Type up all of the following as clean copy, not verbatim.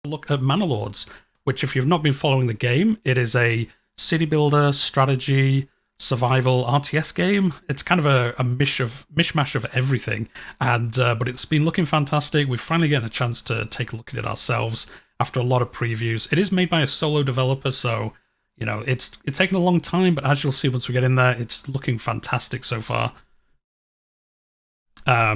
look at Manor Lords, which if you've not been following the game, it is a city builder, strategy, survival RTS game. It's kind of a mishmash of everything, and but it's been looking fantastic. We've finally getting a chance to take a look at it ourselves after a lot of previews. It is made by a solo developer, so you know it's taken a long time, but as you'll see once we get in there, it's looking fantastic so far.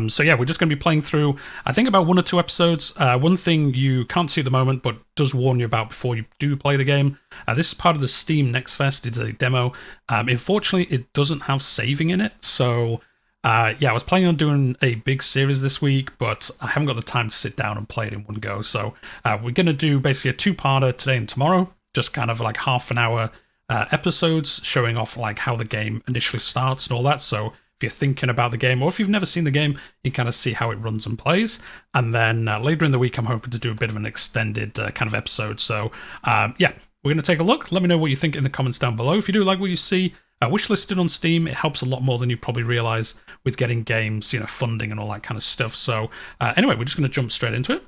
So yeah, we're just going to be playing through, I think, about 1 or 2 episodes. One thing you can't see at the moment, but does warn you about before you do play the game. This is part of the Steam Next Fest. It's a demo. Unfortunately, it doesn't have saving in it. So yeah, I was planning on doing a big series this week, but I haven't got the time to sit down and play it in one go. So we're going to do basically a 2-parter today and tomorrow, just kind of like half an hour episodes showing off like how the game initially starts and all that. So if you're thinking about the game, or if you've never seen the game, you kind of see how it runs and plays. And then later in the week, I'm hoping to do a bit of an extended kind of episode. So yeah, we're going to take a look. Let me know what you think in the comments down below. If you do like what you see, wishlisted on Steam. It helps a lot more than you probably realize with getting games, you know, funding and all that kind of stuff. So anyway, we're just going to jump straight into it.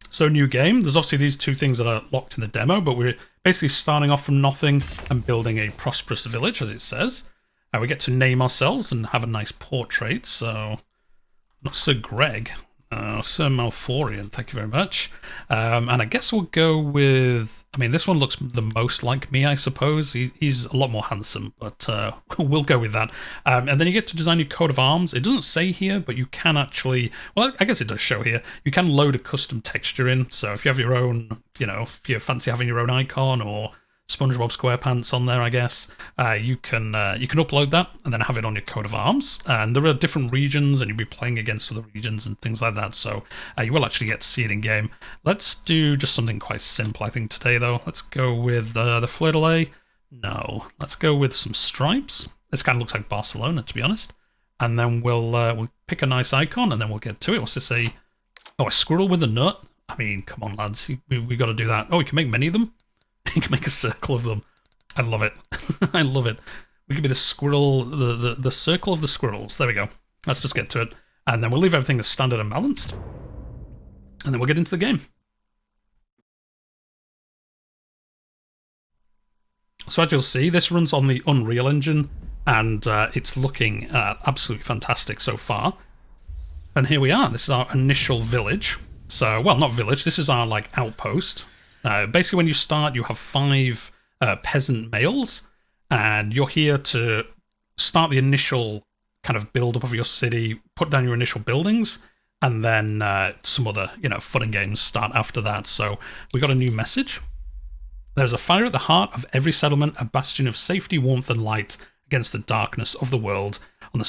So new game. There's obviously these 2 things that are locked in the demo, but we're basically starting off from nothing and building a prosperous village, as it says. We get to name ourselves and have a nice portrait. So, not Sir Greg, Sir Malforian, thank you very much. And I guess we'll go with, I mean, this one looks the most like me, I suppose. He's a lot more handsome, but we'll go with that. And then you get to design your coat of arms. It doesn't say here, but you can actually, well, I guess it does show here. You can load a custom texture in. So if you have your own, you know, if you fancy having your own icon or SpongeBob SquarePants on there, I guess. You can upload that and then have it on your coat of arms. And there are different regions, and you'll be playing against other regions and things like that. So you will actually get to see it in game. Let's do just something quite simple, I think, today though. Let's go with the fleur-de-lis. No, let's go with some stripes. This kind of looks like Barcelona, to be honest. And then we'll pick a nice icon, and then we'll get to it. What's this say? Oh, a squirrel with a nut. I mean, come on, lads, we got to do that. Oh, we can make many of them. You can make a circle of them. I love it. I love it. We could be the squirrel, the circle of the squirrels. There we go. Let's just get to it. And then we'll leave everything as standard and balanced. And then we'll get into the game. So as you'll see, this runs on the Unreal Engine, and it's looking absolutely fantastic so far. And here we are. This is our initial village. So, well, not village. This is our, like, outpost. Basically, when you start, you have 5 peasant males, and you're here to start the initial kind of build-up of your city, put down your initial buildings, and then some other, you know, fun and games start after that. So we got a new message. There's a fire at the heart of every settlement, a bastion of safety, warmth, and light against the darkness of the world. On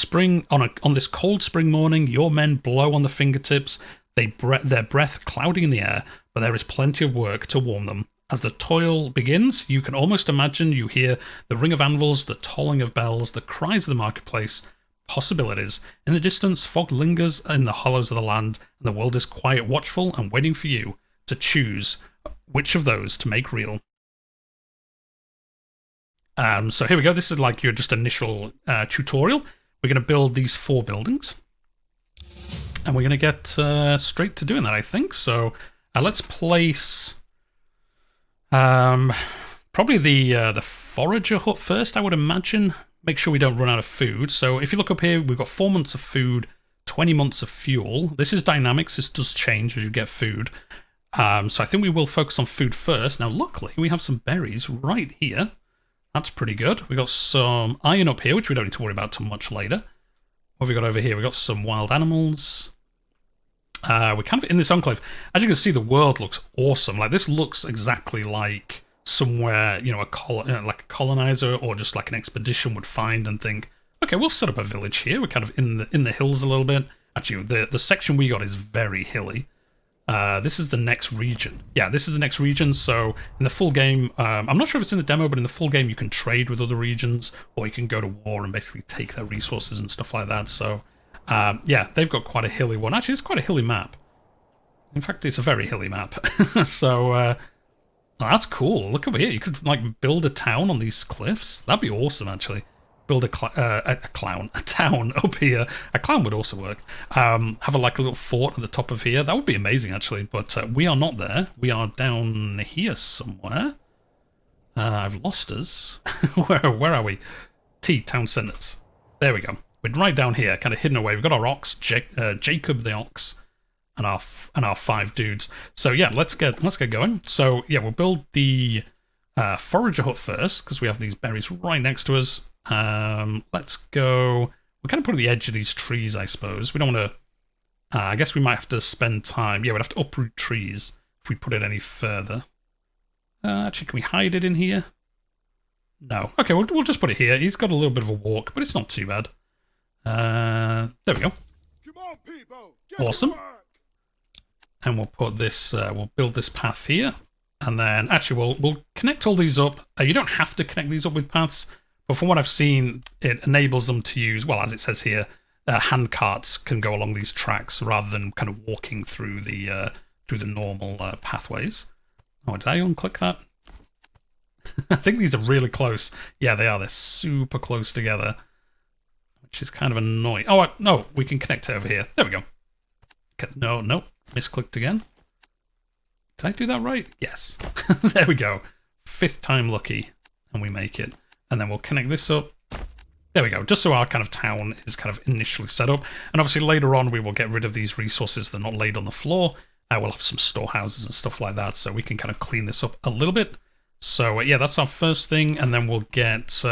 this cold spring morning, your men blow on the fingertips, their breath clouding in the air, but there is plenty of work to warm them. As the toil begins, you can almost imagine you hear the ring of anvils, the tolling of bells, the cries of the marketplace, possibilities. In the distance, fog lingers in the hollows of the land, and the world is quiet, watchful, and waiting for you to choose which of those to make real. So here we go. This is like your just initial tutorial. We're going to build these 4 buildings. And we're going to get straight to doing that, I think. So let's place probably the forager hut first, I would imagine. Make sure we don't run out of food. So if you look up here, we've got 4 months of food, 20 months of fuel. This is dynamics. This does change as you get food. So I think we will focus on food first. Now, luckily, we have some berries right here. That's pretty good. We've got some iron up here, which we don't need to worry about too much later. What have we got over here? We've got some wild animals. We're kind of in this enclave. As you can see, the world looks awesome. Like, this looks exactly like somewhere, you know, like a colonizer or just like an expedition would find and think, okay, we'll set up a village here. We're kind of in the hills a little bit. Actually, the section we got is very hilly. This is the next region. Yeah, this is the next region. So in the full game, I'm not sure if it's in the demo, but in the full game, you can trade with other regions, or you can go to war and basically take their resources and stuff like that. So yeah, they've got quite a hilly one. Actually, it's quite a hilly map. In fact, it's a very hilly map. So oh, that's cool. Look over here. You could like build a town on these cliffs. That'd be awesome, actually. build a town up here. A clown would also work. Have like a little fort at the top of here. That would be amazing, actually. But we are not there. We are down here somewhere. I've lost us. Where are we? Town centers. There we go. We're right down here, kind of hidden away. We've got our ox, Jacob the ox, and our 5 dudes. So yeah, let's get going. So yeah, we'll build the forager hut first because we have these berries right next to us. Let's go. We're kind of put at the edge of these trees, I suppose. We don't want to. I guess we might have to spend time. Yeah, we'd have to uproot trees if we put it any further. Actually, can we hide it in here? No. Okay, we'll just put it here. He's got a little bit of a walk, but it's not too bad. There we go. Come on, people. Awesome. And we'll put this. We'll build this path here, and then actually we'll connect all these up. You don't have to connect these up with paths, but from what I've seen, it enables them to use, well, as it says here, hand carts can go along these tracks rather than kind of walking through the normal pathways. Oh, did I unclick that? I think these are really close. Yeah, they are. They're super close together, which is kind of annoying. Oh, no, we can connect it over here. There we go. Okay, no, misclicked again. Did I do that right? Yes. There we go. 5th time lucky, and we make it. And then we'll connect this up. There we go. Just so our kind of town is kind of initially set up. And obviously later on we will get rid of these resources that are not laid on the floor. We'll have some storehouses and stuff like that, so we can kind of clean this up a little bit. So yeah, that's our first thing, and then we'll get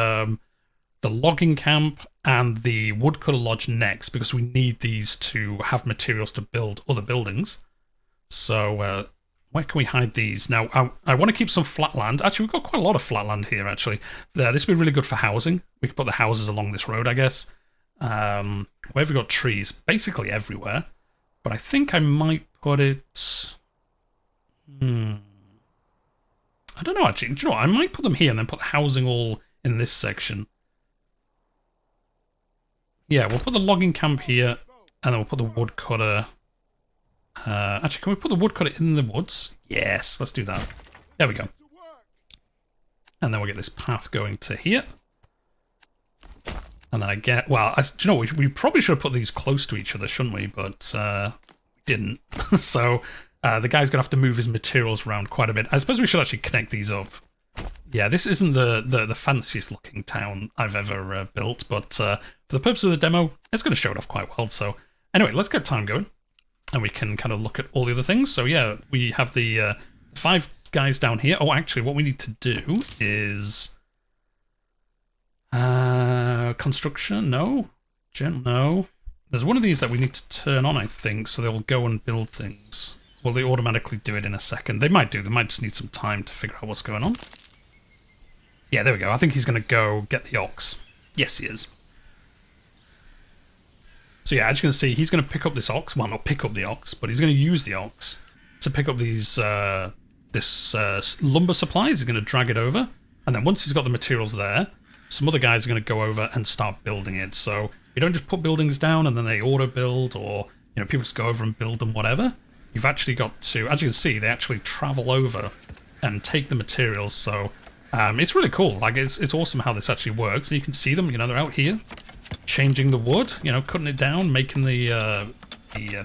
the logging camp and the woodcutter lodge next, because we need these to have materials to build other buildings. So where can we hide these? Now, I want to keep some flat land. Actually, we've got quite a lot of flat land here, actually. This would be really good for housing. We could put the houses along this road, I guess. Where have we got trees? Basically everywhere. But I think I might put it... I don't know, actually. Do you know what? I might put them here and then put the housing all in this section. Yeah, we'll put the logging camp here, and then we'll put the woodcutter... actually, can we put the woodcutter in the woods? Yes, let's do that. There we go. And then we'll get this path going to here. And then I get... Well, do you know, we probably should have put these close to each other, shouldn't we? But we didn't. So the guy's going to have to move his materials around quite a bit. I suppose we should actually connect these up. Yeah, this isn't the fanciest looking town I've ever built, but for the purpose of the demo, it's going to show it off quite well. So anyway, let's get time going. And we can kind of look at all the other things. So yeah, we have the 5 guys down here. Oh, actually, what we need to do is... construction? No. No. There's one of these that we need to turn on, I think, so they'll go and build things. Will they automatically do it in a second? They might do. They might just need some time to figure out what's going on. Yeah, there we go. I think he's going to go get the ox. Yes, he is. So yeah, as you can see, he's going to pick up this ox. Well, not pick up the ox, but he's going to use the ox to pick up these lumber supplies. He's going to drag it over. And then once he's got the materials there, some other guys are going to go over and start building it. So you don't just put buildings down and then they auto-build, or people just go over and build them, whatever. You've actually got to, as you can see, they actually travel over and take the materials. So it's really cool. Like, it's awesome how this actually works. And you can see them, they're out here changing the wood, cutting it down, making the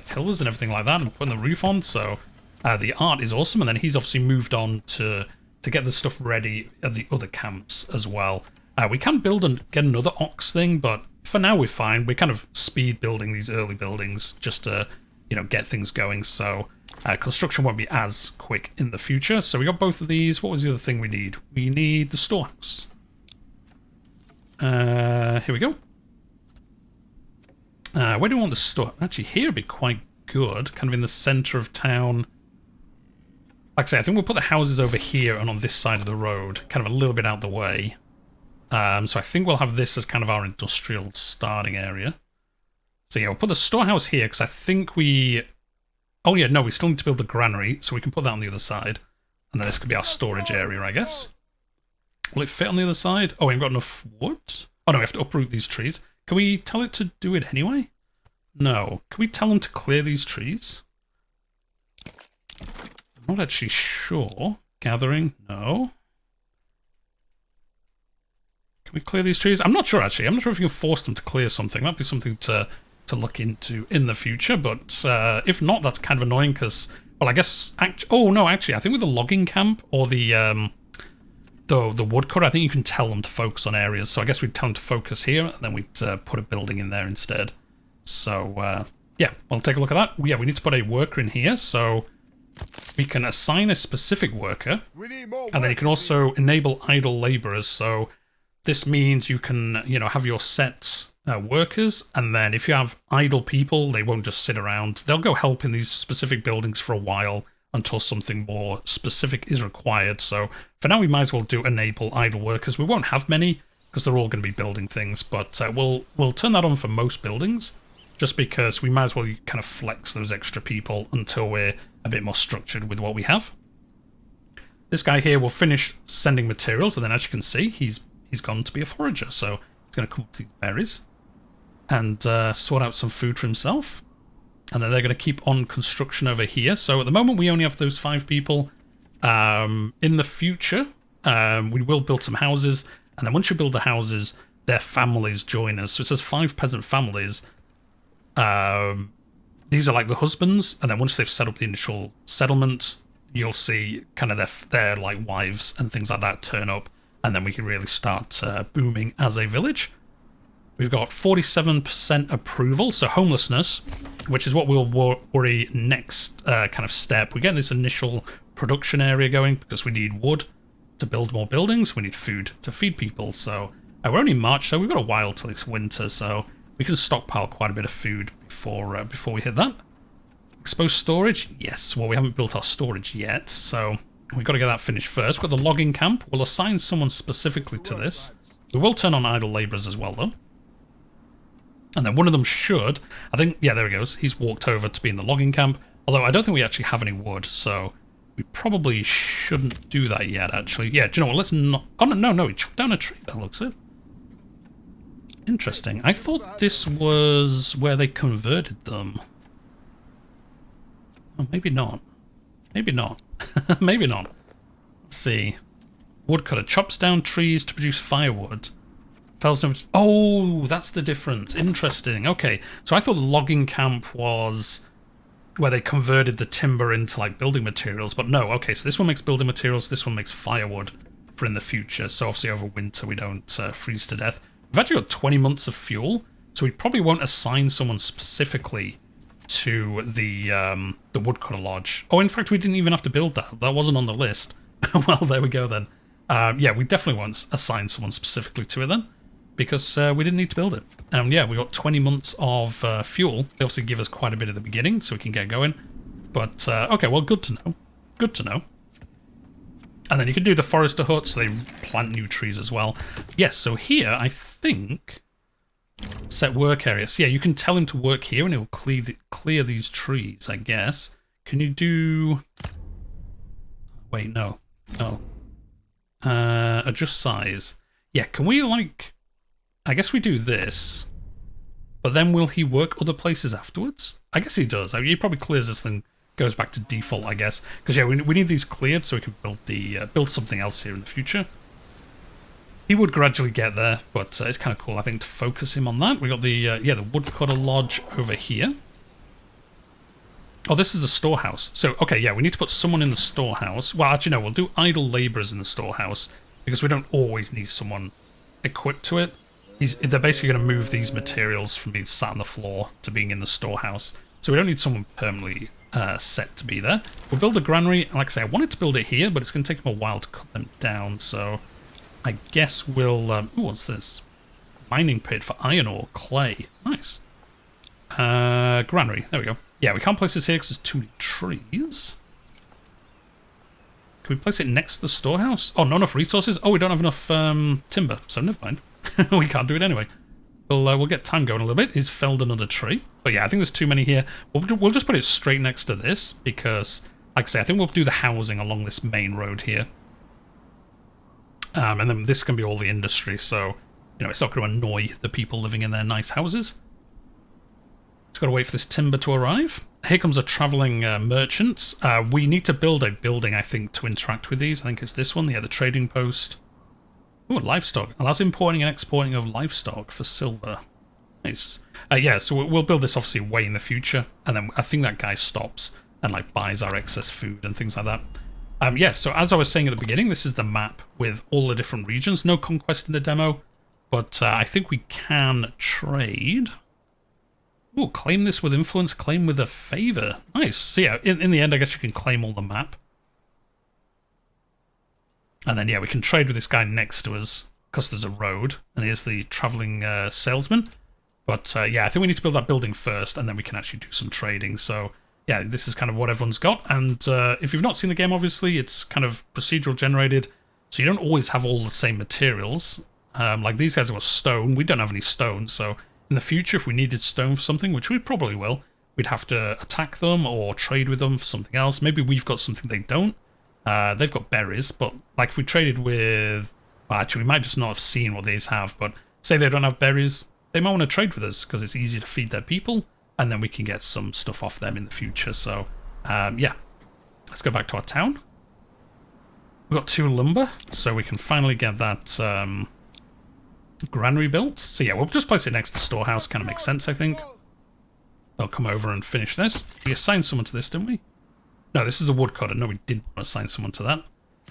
pillars and everything like that, and putting the roof on. So the art is awesome. And then he's obviously moved on to get the stuff ready at the other camps as well. We can build and get another ox thing, but for now we're fine. We're kind of speed building these early buildings just to, get things going. So construction won't be as quick in the future. So we got both of these. What was the other thing we need? We need the storehouse. Here we go. Where do we want the store? Actually, here would be quite good, kind of in the center of town. Like I say, I think we'll put the houses over here and on this side of the road, kind of a little bit out the way. So I think we'll have this as kind of our industrial starting area. So yeah, we'll put the storehouse here, because I think we... Oh yeah, no, we still need to build the granary, so we can put that on the other side. And then this could be our storage area, I guess. Will it fit on the other side? Oh, we haven't got enough wood? Oh no, we have to uproot these trees. Can we tell it to do it anyway? No. Can we tell them to clear these trees? I'm not actually sure. Gathering? No. we clear these trees? I'm not sure, actually. I'm not sure if you can force them to clear something. That'd be something to look into in the future, but if not, that's kind of annoying because, well, I guess... oh, no, actually, I think with the logging camp or the woodcutter, I think you can tell them to focus on areas. So I guess we'd tell them to focus here, and then we'd put a building in there instead. So, yeah, we'll take a look at that. Yeah, we need to put a worker in here, so we can assign a specific worker, and then you can also enable idle laborers. So this means you can, you know, have your set workers, and then if you have idle people, they won't just sit around. They'll go help in these specific buildings for a while until something more specific is required. So for now, we might as well do enable idle workers. We won't have many because they're all going to be building things, but we'll turn that on for most buildings, just because we might as well kind of flex those extra people until we're a bit more structured with what we have. This guy here will finish sending materials, and then as you can see, he's gone to be a forager, so he's going to come up to these berries and sort out some food for himself. And then they're going to keep on construction over here. So at the moment, we only have those 5 people. In the future, we will build some houses, and then once you build the houses, their families join us. So it says 5 peasant families. These are like the husbands, and then once they've set up the initial settlement, you'll see kind of their like wives and things like that turn up, and then we can really start booming as a village. We've got 47% approval, so homelessness, which is what we'll worry next kind of step. We get this initial production area going because we need wood to build more buildings, we need food to feed people. So we're only in March, so we've got a while till it's winter, so we can stockpile quite a bit of food before we hit that. Exposed storage, yes. Well, we haven't built our storage yet, so we've got to get that finished first. We've got the logging camp. We'll assign someone specifically to this. We will turn on idle labourers as well, though. And then one of them should, I think, yeah, there he goes. He's walked over to be in the logging camp. Although I don't think we actually have any wood, so we probably shouldn't do that yet, actually. Yeah, do you know what? Let's not... Oh, no, he chopped down a tree, that looks it. Interesting. I thought this was where they converted them. Oh, maybe not. Maybe not. Maybe not. Let's see. Woodcutter chops down trees to produce firewood. Oh, that's the difference. Interesting. Okay, so I thought the logging camp was where they converted the timber into like building materials, but no. Okay, so this one makes building materials, this one makes firewood for in the future. So obviously over winter we don't freeze to death. We've actually got 20 months of fuel, so we probably won't assign someone specifically to the woodcutter lodge. Oh, in fact, we didn't even have to build that. That wasn't on the list. Well, there we go then. Yeah, we definitely won't assign someone specifically to it then, because we didn't need to build it. Yeah, we got 20 months of fuel. They obviously give us quite a bit at the beginning, so we can get going. But, okay, well, good to know. Good to know. And then you can do the forester hut, so they plant new trees as well. Yes, so here, I think... Set work areas. Yeah, you can tell him to work here, and it will clear these trees, I guess. Can you do... Wait, no. No. Adjust size. Yeah, can we, like... I guess we do this, but then will he work other places afterwards? I guess he does. I mean, he probably clears this thing, goes back to default, I guess. Because, yeah, we need these cleared so we can build something else here in the future. He would gradually get there, but it's kind of cool, I think, to focus him on that. We got the woodcutter lodge over here. Oh, this is the storehouse. So, okay, yeah, we need to put someone in the storehouse. Well, actually, no, we'll do idle labourers in the storehouse, because we don't always need someone equipped to it. They're basically going to move these materials from being sat on the floor to being in the storehouse. So we don't need someone permanently set to be there. We'll build a granary. Like I say, I wanted to build it here, but it's going to take them a while to cut them down. So I guess we'll... ooh, what's this? Mining pit for iron ore, clay. Nice. Granary. There we go. Yeah, we can't place this here because there's too many trees. Can we place it next to the storehouse? Oh, not enough resources? Oh, we don't have enough timber, so never mind. We can't do it anyway. We'll get time going a little bit. He's felled another tree. But yeah, I think there's too many here. We'll just put it straight next to this because, like I say, I think we'll do the housing along this main road here. And then this can be all the industry, so, you know, it's not going to annoy the people living in their nice houses. Just got to wait for this timber to arrive. Here comes a travelling merchant. We need to build a building, I think, to interact with these. I think it's this one, yeah, the trading post. Oh, livestock. Allows importing and exporting of livestock for silver. Nice. Yeah, so we'll build this obviously way in the future, and then I think that guy stops and like buys our excess food and things like that. Yeah, so as I was saying at the beginning, this is the map with all the different regions. No conquest in the demo, but I think we can trade. Oh, claim this with influence, claim with a favor. Nice. So yeah, in the end, I guess you can claim all the map. And then, yeah, we can trade with this guy next to us, because there's a road, and here's the traveling salesman. But, yeah, I think we need to build that building first, and then we can actually do some trading. So, yeah, this is kind of what everyone's got. And if you've not seen the game, obviously, it's kind of procedural generated, so you don't always have all the same materials. Like, these guys have got stone. We don't have any stone, so in the future, if we needed stone for something, which we probably will, we'd have to attack them or trade with them for something else. Maybe we've got something they don't. They've got berries, but like if we traded with... Well, actually, we might just not have seen what these have, but say they don't have berries, they might want to trade with us because it's easy to feed their people, and then we can get some stuff off them in the future. So, yeah. Let's go back to our town. We've got 2 lumber, so we can finally get that granary built. So yeah, we'll just place it next to the storehouse. Kind of makes sense, I think. They'll come over and finish this. We assigned someone to this, didn't we? No, this is the woodcutter. No, we didn't want to assign someone to that.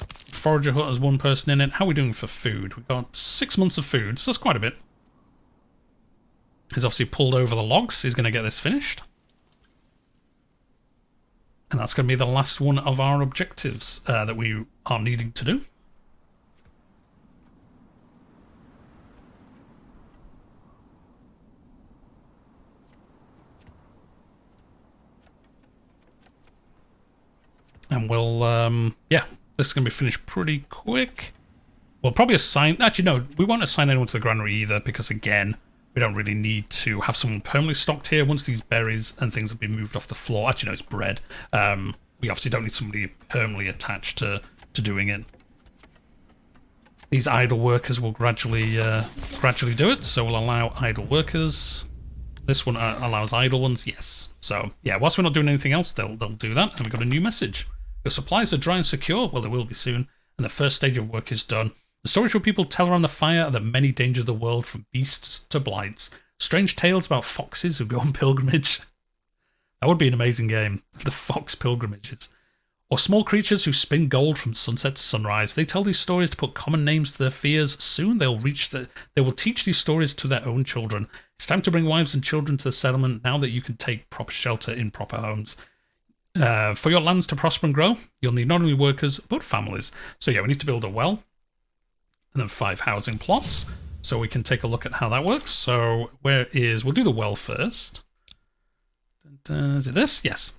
Forager hut has 1 person in it. How are we doing for food? We've got 6 months of food, so that's quite a bit. He's obviously pulled over the logs. He's going to get this finished. And that's going to be the last one of our objectives that we are needing to do. And we'll, yeah, this is going to be finished pretty quick. We'll probably assign... Actually, no, we won't assign anyone to the granary either, because, again, we don't really need to have someone permanently stocked here. Once these berries and things have been moved off the floor... Actually, no, it's bread. We obviously don't need somebody permanently attached to doing it. These idle workers will gradually do it, so we'll allow idle workers... This one allows idle ones, yes. So, yeah, whilst we're not doing anything else, they'll do that. And we've got a new message. Your supplies are dry and secure. Well, they will be soon. And the first stage of work is done. The stories where people tell around the fire are the many dangers of the world, from beasts to blights. Strange tales about foxes who go on pilgrimage. That would be an amazing game. The fox pilgrimages. Or small creatures who spin gold from sunset to sunrise. They tell these stories to put common names to their fears. Soon they will teach these stories to their own children. It's time to bring wives and children to the settlement now that you can take proper shelter in proper homes. For your lands to prosper and grow, you'll need not only workers, but families. So yeah, we need to build a well. And then 5 housing plots. So we can take a look at how that works. So we'll do the well first. Is it this? Yes.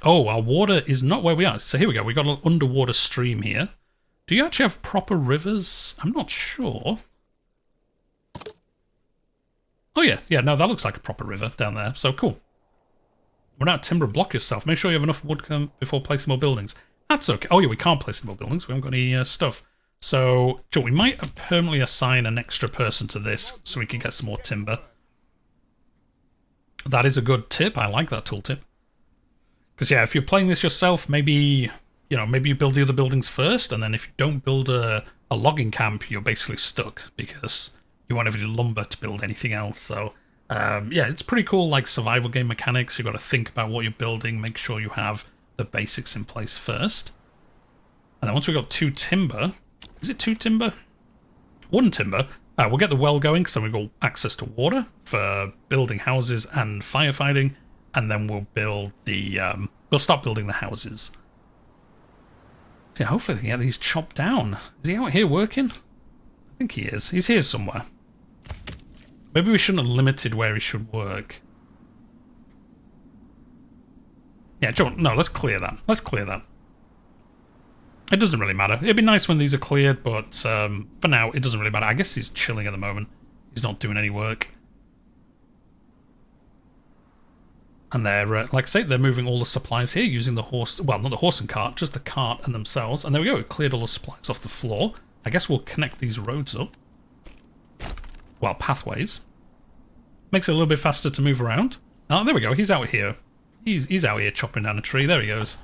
Oh, our water is not where we are. So here we go. We've got an underwater stream here. Do you actually have proper rivers? I'm not sure. Oh, yeah. Yeah, no, that looks like a proper river down there. So cool. Run out of timber and block yourself. Make sure you have enough wood before placing more buildings. That's okay. Oh, yeah, we can't place more buildings. We haven't got any stuff. So, Joe, we might permanently assign an extra person to this so we can get some more timber. That is a good tip. I like that tooltip. Because, yeah, if you're playing this yourself, maybe you build the other buildings first, and then if you don't build a logging camp, you're basically stuck because you won't have any lumber to build anything else. So, yeah, it's pretty cool, like survival game mechanics. You've got to think about what you're building, make sure you have the basics in place first. And then once we've got 2 timber... Is it 2 timber? 1 timber. We'll get the well going, so we've got access to water for building houses and firefighting. And then we'll build the... we'll start building the houses. Yeah, hopefully they can get these chopped down. Is he out here working? I think he is. He's here somewhere. Maybe we shouldn't have limited where he should work. Yeah, no, let's clear that. Let's clear that. It doesn't really matter. It'd be nice when these are cleared, but for now, it doesn't really matter. I guess he's chilling at the moment. He's not doing any work. And they're, like I say, they're moving all the supplies here using the horse... Well, not the horse and cart, just the cart and themselves. And there we go, we've cleared all the supplies off the floor. I guess we'll connect these roads up. Well, pathways. Makes it a little bit faster to move around. Oh, there we go, he's out here. He's out here chopping down a tree. There he goes.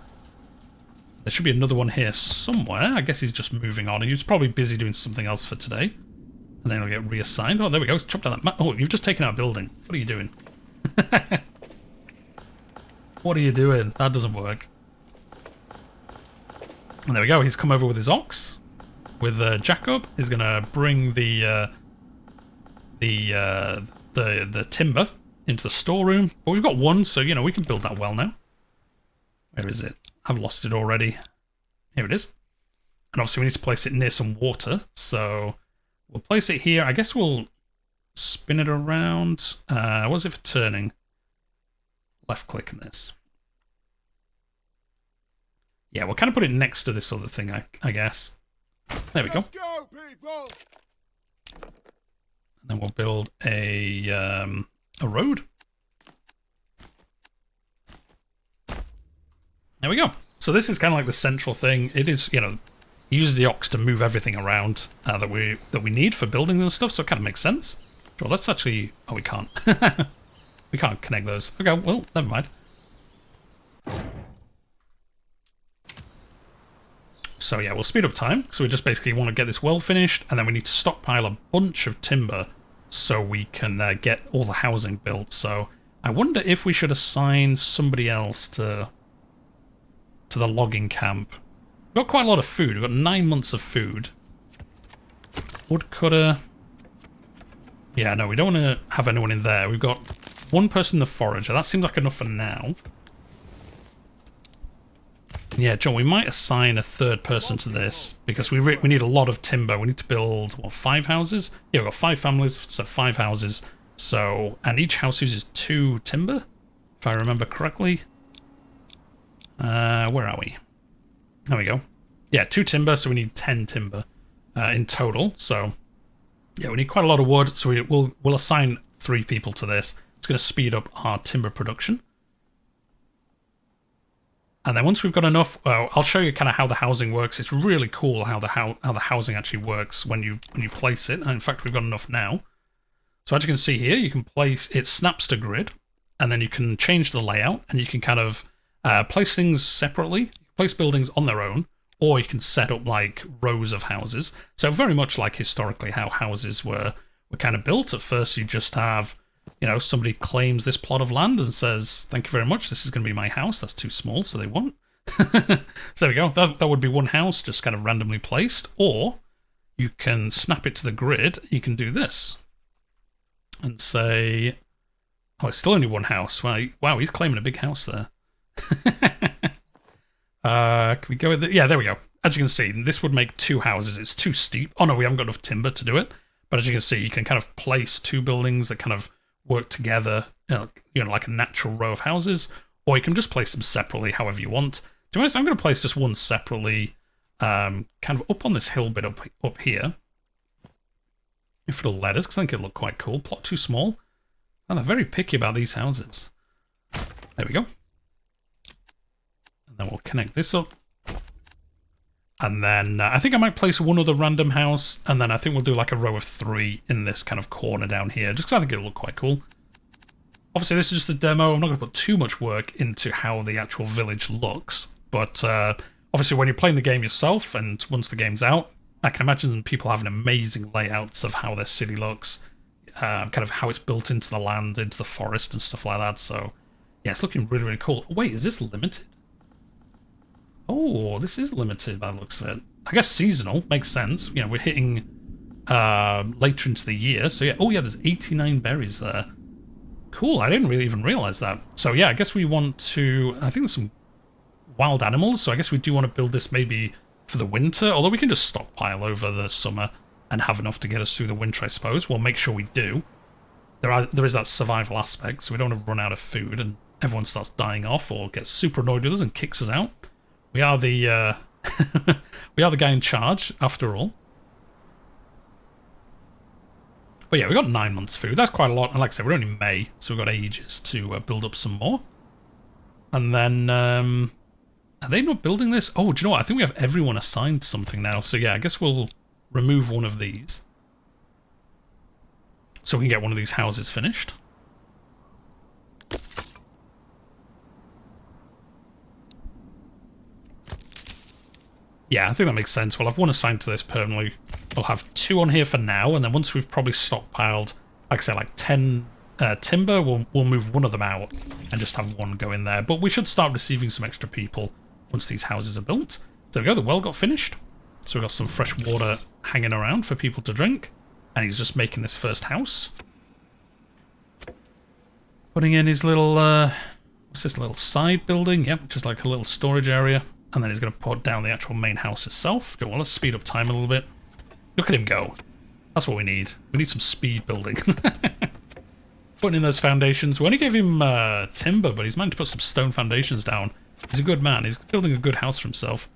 There should be another one here somewhere. I guess he's just moving on. He was probably busy doing something else for today. And then he'll get reassigned. Oh, there we go. Let's chop down that. Oh, you've just taken out a building. What are you doing? What are you doing? That doesn't work. And there we go. He's come over with his ox. With Jacob. He's going to bring the timber into the storeroom. But we've got one, so, you know, we can build that well now. Where is it? I've lost it already. Here it is. And obviously we need to place it near some water. So we'll place it here. I guess we'll spin it around. What's it for turning? Left click in this. Yeah, we'll kind of put it next to this other thing, I guess. There we go. Go, people! And then we'll build a road. There we go. So this is kind of like the central thing. It is, you know, use the ox to move everything around that we need for buildings and stuff. So it kind of makes sense. Well, let's actually. Oh, we can't. We can't connect those. Okay, well, never mind. So yeah, we'll speed up time. So we just basically want to get this well finished, and then we need to stockpile a bunch of timber so we can get all the housing built. So I wonder if we should assign somebody else to the logging camp. We've got quite a lot of food. We've got 9 months of food. Woodcutter. Yeah, no, we don't want to have anyone in there. We've got one person in the forager. That seems like enough for now. Yeah, John, we might assign a third person to this because we need a lot of timber. We need to build, what, 5 houses? Yeah, we've got 5 families, so 5 houses. So, and each house uses 2 timber, if I remember correctly. Where are we? There we go. Yeah, 2 timber, so we need 10 timber in total. So, yeah, we need quite a lot of wood, so we'll assign 3 people to this. It's going to speed up our timber production. And then once we've got enough, I'll show you kind of how the housing works. It's really cool how the housing actually works when you place it. And in fact, we've got enough now. So as you can see here, you can place, it snaps to grid, and then you can change the layout, and you can kind of place things separately, place buildings on their own, or you can set up like rows of houses. So very much like historically how houses were kind of built. At first, you just have, you know, somebody claims this plot of land and says, thank you very much, this is going to be my house. That's too small, so they won't. So there we go. That would be one house just kind of randomly placed. Or you can snap it to the grid. You can do this and say, oh, it's still only one house. Wow, he's claiming a big house there. Can we go with it? Yeah, there we go. As you can see, this would make 2 houses. It's too steep. Oh no, we haven't got enough timber to do it. But as you can see, you can kind of place 2 buildings that kind of work together, you know, like a natural row of houses, or you can just place them separately, however you want. To be honest, I'm going to place just one separately, kind of up on this hill bit up here, if it'll let us, because I think it'll look quite cool. Plot too small, and they're very picky about these houses. There we go. And then we'll connect this up. And then I think I might place one other random house, and then I think we'll do like a row of 3 in this kind of corner down here, just because I think it'll look quite cool. Obviously, this is just a demo. I'm not going to put too much work into how the actual village looks, but obviously when you're playing the game yourself, and once the game's out, I can imagine people having amazing layouts of how their city looks, kind of how it's built into the land, into the forest and stuff like that. So yeah, it's looking really, really cool. Wait, is this limited? Oh, this is limited by the looks of it. I guess seasonal makes sense. You know, we're hitting later into the year, so yeah. Oh yeah, there's 89 berries there. Cool, I didn't really even realize that. So yeah, I guess we want to, I think there's some wild animals, so I guess we do want to build this maybe for the winter, although we can just stockpile over the summer and have enough to get us through the winter, I suppose. We'll make sure we do. There is that survival aspect, so we don't want to run out of food and everyone starts dying off or gets super annoyed with us and kicks us out. We are the we are the guy in charge, after all. But yeah, we got 9 months food. That's quite a lot. And like I said, we're only May, so we've got ages to build up some more. And then, are they not building this? Oh, do you know what? I think we have everyone assigned something now. So yeah, I guess we'll remove one of these, so we can get one of these houses finished. Yeah, I think that makes sense. We'll have one assigned to this permanently. We'll have 2 on here for now, and then once we've probably stockpiled, like I said, like 10 timber, we'll move one of them out and just have one go in there. But we should start receiving some extra people once these houses are built. There we go, the well got finished. So we've got some fresh water hanging around for people to drink. And he's just making this first house. Putting in his little, what's this, little side building? Yep, just like a little storage area. And then he's going to put down the actual main house itself. Well, let's speed up time a little bit. Look at him go. That's what we need. We need some speed building. Putting in those foundations. We only gave him timber, but he's managed to put some stone foundations down. He's a good man. He's building a good house for himself.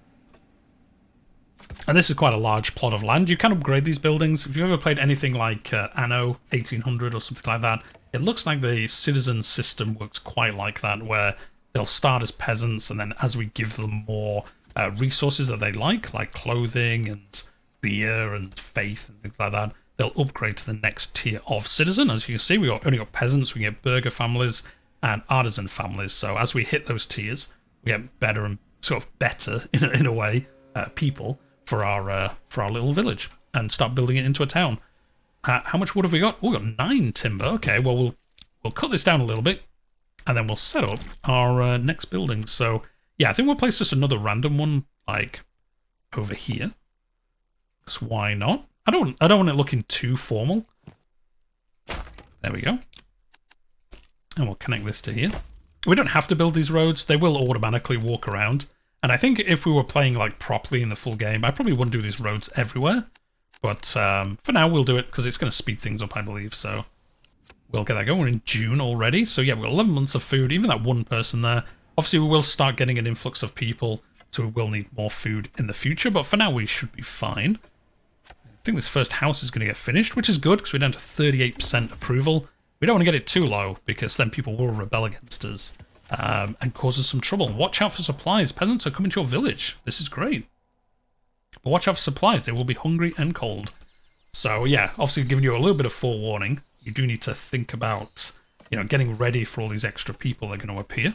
And this is quite a large plot of land. You can upgrade these buildings. If you've ever played anything like Anno 1800 or something like that, it looks like the citizen system works quite like that, where they'll start as peasants, and then as we give them more resources that they like clothing and beer and faith and things like that, they'll upgrade to the next tier of citizen. As you can see, we only got peasants, we get burgher families, and artisan families. So as we hit those tiers, we get better and sort of better, in a way, people for our little village, and start building it into a town. How much wood have we got? Oh, we got 9 timber. Okay, well, we'll cut this down a little bit, and then we'll set up our next building. So, yeah, I think we'll place just another random one, like, over here. Because why not? I don't want it looking too formal. There we go. And we'll connect this to here. We don't have to build these roads. They will automatically walk around. And I think if we were playing like properly in the full game, I probably wouldn't do these roads everywhere. But for now, we'll do it because it's going to speed things up, I believe. So we'll get that going. We're in June already. So yeah, we've got 11 months of food. Even that one person there. Obviously, we will start getting an influx of people. So we will need more food in the future. But for now, we should be fine. I think this first house is going to get finished, which is good because we're down to 38% approval. We don't want to get it too low because then people will rebel against us and cause us some trouble. Watch out for supplies. Peasants are coming to your village. This is great. But watch out for supplies. They will be hungry and cold. So yeah, obviously giving you a little bit of forewarning. You do need to think about, getting ready for all these extra people that are going to appear.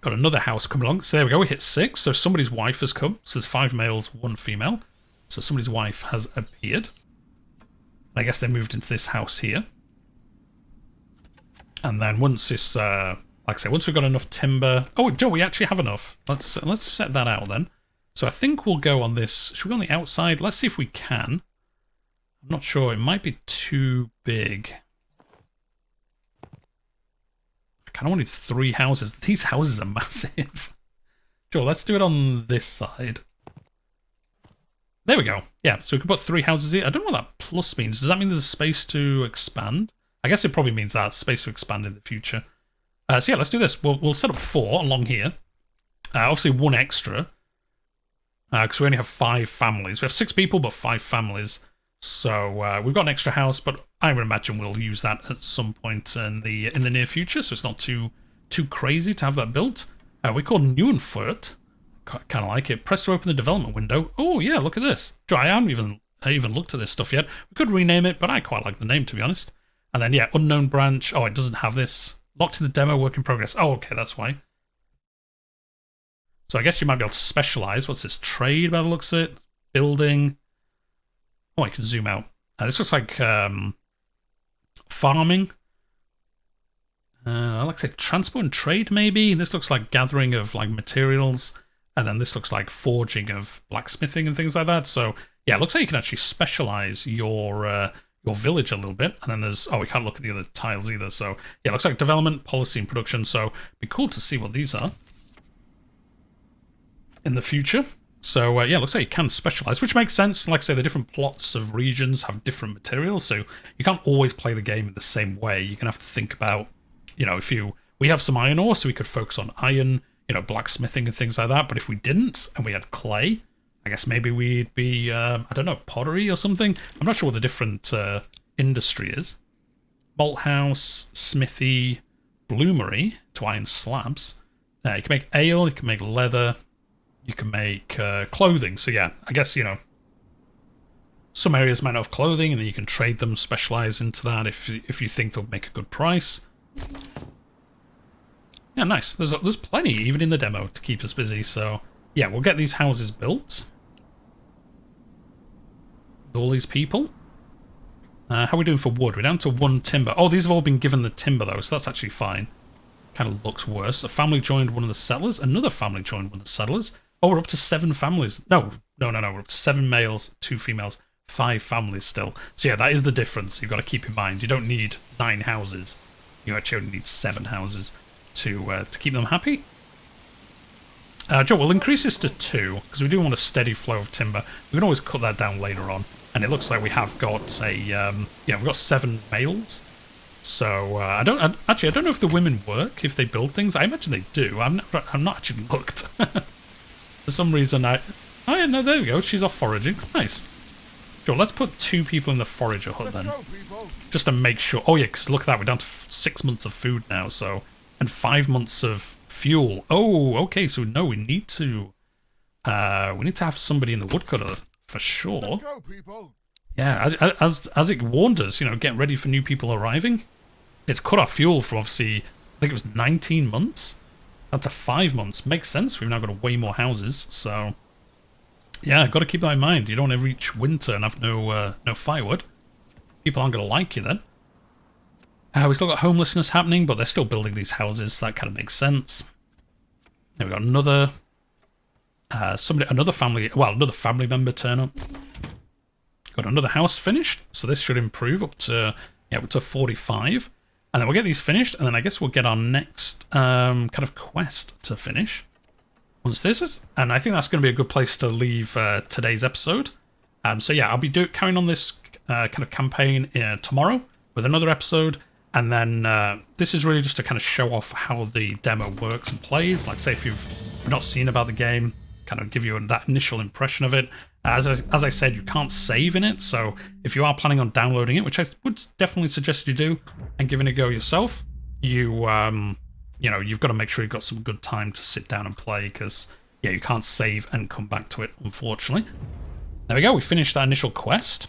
Got another house coming along. So there we go, we hit 6. So somebody's wife has come. So there's 5 males, 1 female. So somebody's wife has appeared. I guess they moved into this house here. And then once this, like I say, once we've got enough timber... Oh, Joe, we actually have enough. Let's set that out then. So I think we'll go on this... Should we go on the outside? Let's see if we can. I'm not sure. It might be too big. I kind of wanted 3 houses. These houses are massive. Sure, let's do it on this side. There we go. Yeah, so we can put 3 houses here. I don't know what that plus means. Does that mean there's a space to expand? I guess it probably means that space to expand in the future. So yeah, let's do this. We'll set up 4 along here. Obviously 1 extra. Because we only have 5 families. We have 6 people, but 5 families. So we've got an extra house, but I would imagine we'll use that at some point in the near future. So it's not too crazy to have that built. We call Neuenfurt. Kind of like it. Press to open the development window. Oh yeah, look at this. I haven't even looked at this stuff yet. We could rename it, but I quite like the name, to be honest. And then yeah, unknown branch. Oh, it doesn't have this. Locked in the demo, work in progress. Oh, okay, that's why. So I guess you might be able to specialize. What's this? Trade, by the looks of it. Building. Oh, I can zoom out. This looks like farming. Like I said, transport and trade, maybe. This looks like gathering of like materials. And then this looks like forging of blacksmithing and things like that. So yeah, it looks like you can actually specialize your village a little bit. And then there's, we can't look at the other tiles either. So yeah, it looks like development, policy, and production. So it'd be cool to see what these are in the future. So yeah, it looks like you can specialize, which makes sense. Like I say, the different plots of regions have different materials. So you can't always play the game in the same way. You're going to have to think about, we have some iron ore, so we could focus on iron, blacksmithing and things like that. But if we didn't, and we had clay, I guess maybe we'd be, I don't know, pottery or something. I'm not sure what the different industry is. Malt house, smithy, bloomery to iron slabs. You can make ale, you can make leather, you can make clothing. So yeah, I guess, some areas might not have clothing, and then you can trade them, specialize into that if you think they'll make a good price. Yeah, nice. There's plenty, even in the demo, to keep us busy. So, yeah, we'll get these houses built. With all these people. How are we doing for wood? We're down to 1 timber. Oh, these have all been given the timber, though, so that's actually fine. Kind of looks worse. A family joined one of the settlers. Another family joined one of the settlers. Oh, we're up to 7 families. No. We're up to 7 males, 2 females, 5 families still. So, yeah, that is the difference you've got to keep in mind. You don't need 9 houses. You actually only need 7 houses to keep them happy. Joe, we'll increase this to 2 because we do want a steady flow of timber. We can always cut that down later on, and it looks like we have got a yeah, we've got 7 males. So I don't know if the women work if they build things. I imagine they do. I'm not actually looked. For some reason oh yeah, no, there we go. She's off foraging. Nice. Joe, let's put 2 people in the forager hut then, just to make sure. Oh yeah, because look at that, we're down to 6 months of food now. So. And 5 months of fuel. Oh, okay. So no, we need to have somebody in the woodcutter for sure. Let's go, people. Yeah, as it warned us, get ready for new people arriving. It's cut our fuel for obviously, I think it was 19 months. That's 5 months. Makes sense. We've now got way more houses. So yeah, got to keep that in mind. You don't want to reach winter and have no firewood. People aren't going to like you then. We still got homelessness happening, but they're still building these houses, so that kind of makes sense. Then we got another family member turn up. Got another house finished, so this should improve up to 45, and then we'll get these finished, and then I guess we'll get our next kind of quest to finish. Once this is, and I think that's going to be a good place to leave today's episode. So yeah, I'll be carrying on this kind of campaign tomorrow with another episode. And then this is really just to kind of show off how the demo works and plays. Like, say, if you've not seen about the game, kind of give you that initial impression of it. As I said, you can't save in it. So if you are planning on downloading it, which I would definitely suggest you do, and giving it a go yourself, you've got to make sure you've got some good time to sit down and play. Because, yeah, you can't save and come back to it, unfortunately. There we go. We finished that initial quest.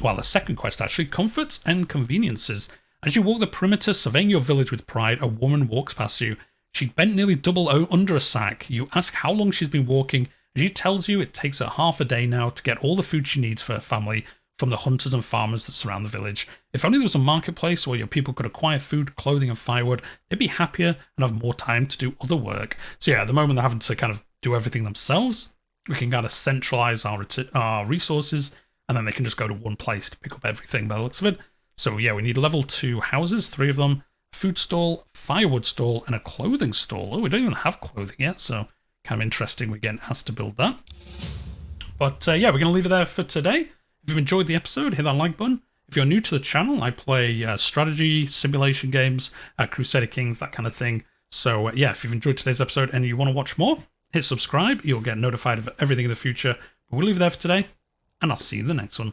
Well, the second quest, actually. Comforts and Conveniences. As you walk the perimeter, surveying your village with pride, a woman walks past you. She bent nearly double under a sack. You ask how long she's been walking, and she tells you it takes her half a day now to get all the food she needs for her family from the hunters and farmers that surround the village. If only there was a marketplace where your people could acquire food, clothing, and firewood, they'd be happier and have more time to do other work. So yeah, at the moment they're having to kind of do everything themselves. We can kind of centralize our resources, and then they can just go to one place to pick up everything by the looks of it. So yeah, we need level 2 houses, 3 of them, a food stall, firewood stall, and a clothing stall. Oh, we don't even have clothing yet, so kind of interesting. We're getting asked to build that. But yeah, we're going to leave it there for today. If you've enjoyed the episode, hit that like button. If you're new to the channel, I play strategy, simulation games, Crusader Kings, that kind of thing. So yeah, if you've enjoyed today's episode and you want to watch more, hit subscribe. You'll get notified of everything in the future. But we'll leave it there for today, and I'll see you in the next one.